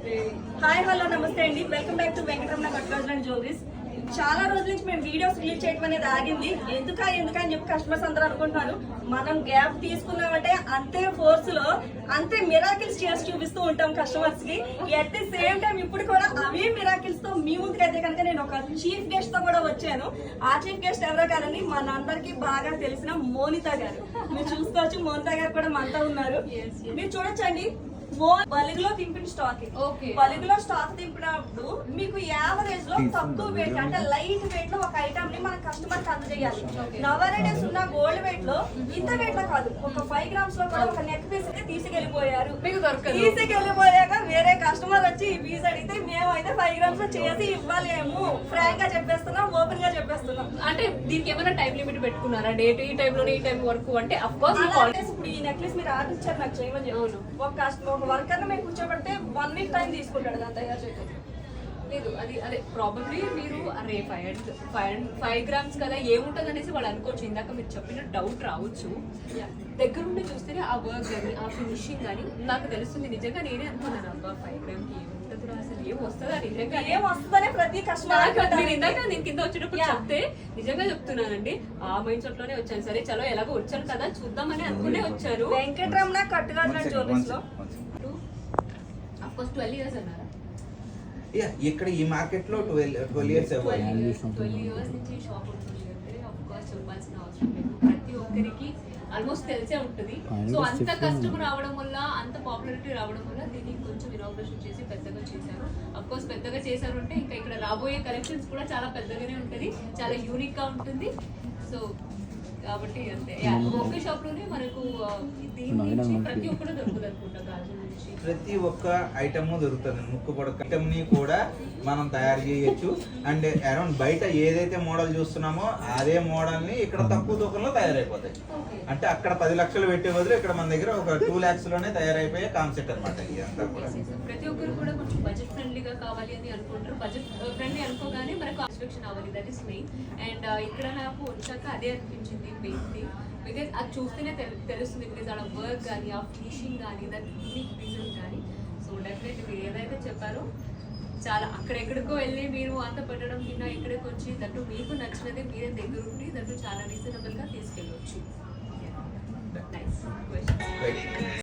Hi hello నమస్తే అండి, welcome back to Venkataramana Katraj and jewelleries. చాలా రోజుల నుంచి మేము వీడియోస్ రిలీజ్ చేయడం అనేది ఆగింది. ఎందుకని చెప్పి కస్టమర్స్ అందరూ అనుకుంటున్నారు. మనం గ్యాప్ తీసుకున్నామంటే అంతే ఫోర్స్ లో అంతే మిరాకిల్స్ చేసి చూపిస్తూ ఉంటాం కస్టమర్స్ కి. ఎట్ ది సేమ్ టైం ఇప్పుడు కూడా అవే మిరాకిల్స్ తో మీ ముందుకైతే కనుక నేను ఒక చీఫ్ గెస్ట్ తో కూడా వచ్చాను. ఆ చీఫ్ గెస్ట్ ఎవరో కాదని మనందరికి బాగా తెలిసిన మోనిత గారు. మీరు చూసుకోవచ్చు, మోనిత గారు కూడా మనతో ఉన్నారు. మీరు చూడొచ్చండి, బలుగులో దింపిన స్టాక్. బలుగులో స్టాక్ దింపినప్పుడు మీకు యావరేజ్ లో తక్కువ వెయిట్ అంటే లైట్ వెయిట్ లో ఒక ఐటమ్ ని మన కస్టమర్ కి అందజేయాలి. నవరేడేస్ ఉన్న గోల్డ్ వెయిట్ లో ఇంత వెయిట్ లో కాదు, ఒక 5 grams లో కూడా ఒక నెక్ పీస్ అయితే తీసుకెళ్లిపోయారు. తీసుకెళ్లిపోయాక వేరే కస్టమర్ వచ్చి ఈ పీస్ అడిగితే మేమైతే 5 grams లో చేసి ఇవ్వలేము. ఫ్రాంక్ గా చెప్పేస్తున్నాం, ఓపెన్ గా చెప్పేస్తున్నాం. అంటే దీనికి ఏమైనా టైం లిమిట్ పెట్టుకున్నారా? డేట్ ఈ టైం లోనే ఈ టైం వరకు అంటే అఫ్ కోర్స్ ఇప్పుడు ఈ నెక్లెస్ మీరు ఆర్డర్ ఇచ్చారు నాకు చేయమని చెప్పాను. ఒక వర్కర్ మేము కూర్చోబెడితే 1 week టైం తీసుకుంటాడు దాని తయారు చేయడం. లేదు అది అదే ప్రాబబ్లీ మీరు అరే 5 grams కదా ఏముంటుంది అనేసి వాళ్ళు అనుకోవచ్చు. ఇందాక మీరు చెప్పిన డౌట్ రావచ్చు. దగ్గర నుండి చూస్తేనే ఆ వర్క్ కానీ ఆ ఫినిషింగ్ కానీ నాకు తెలుస్తుంది. నిజంగా నేనే అనుకున్నాను, అబ్బా 5 grams ఏముంటుందిరా, అసలు ఏం వస్తుందా నిజంగా ఏం వస్తుందనే ప్రతి కస్టమర్ నేను ఇందాక నేను కింద వచ్చేటప్పుడు చెప్తే నిజంగా చెప్తున్నానండి, ఆ మైండ్ సెట్ లోనే వచ్చాను. సరే చలో ఎలాగో వచ్చాను కదా చూద్దామని అనుకునే వచ్చారు. వెంకటరమణ కట్టురాజ్ జ్యువెలరీస్ లో అఫ్ కోర్స్ 12 years అన్నారా? ఇక్కడ ఈ మార్కెట్ లో 12 years 12 years నుంచి షాప్ ఉంటుంది అంటే అఫ్ కోర్స్ చెప్పాల్సిన అవసరం లేదు. ప్రతి ఒక్కరికి ఆల్మోస్ట్ తెలిసే ఉంటుంది. సో అంత కస్టమర్ రావడం వల్ల, అంత పాపులారిటీ రావడం వల్ల దీన్ని కొంచెం ఇనాగ్రేషన్ చేసి పెద్దగా చేశారు. అఫ్ కోర్స్ పెద్దగా చేశారు అంటే ఇంకా ఇక్కడ రాబోయే కలెక్షన్స్ కూడా చాలా పెద్దగానే ఉంటుంది, చాలా యూనిక్ గా ఉంటుంది. సో కాబట్టి అంతే, ఒక్క షాప్ లోనే మనకు దీని నుంచి ప్రతి ఒక్కరు దొరుకుతుంది అనుకుంటా. గాజు నుంచి ప్రతి ఒక్క ఐటమ్ దొరుకుతుంది. ముక్కు పొడక ఐటమ్ ని కూడా మనం తయారు చేయొచ్చు. అండ్ అరౌండ్ బయట ఏదైతే మోడల్ చూస్తున్నామో అదే మోడల్ ని ఇక్కడ తక్కువ తూకంలో తయారైపోతాయి. అంటే అక్కడ 10 లక్షలు పెట్టే బదులు ఇక్కడ మన దగ్గర ఒక 2 lakhs లోనే తయారైపోయే కాన్సెప్ట్ అనమాట ఇదంతా కూడా. ప్రతి ఒక్కరు కూడా కొంచెం బడ్జెట్ ఫ్రెండ్లీగా కావాలి అని అనుకుంటారు. బడ్జెట్ ఫ్రెండ్లీ అనుకోగానే మనకు కాన్స్ట్రక్షన్ అవ్వాలి, దట్ ఈస్ మెయిన్. అండ్ ఇక్కడ నాకు వచ్చాక అదే అనిపించింది మెయిన్ థింగ్. బికాజ్ అది చూస్తేనే తెలుస్తుంది. బికాజ్ అక్కడ వర్క్ కానీ ఆ ఫినిషింగ్ కానీ దట్ యూనిక్ డిజైన్ కానీ. సో డెఫినెట్లీ మీరు ఏదైతే చెప్పారో చాలా అక్కడెక్కడికో వెళ్ళి మీరు అంత పెట్టడం కింద ఇక్కడికి వచ్చి దట్టు మీకు నచ్చినది మీరే దగ్గర ఉండి దట్టు చాలా రీజనబుల్గా తీసుకెళ్ళవచ్చు. Nice question.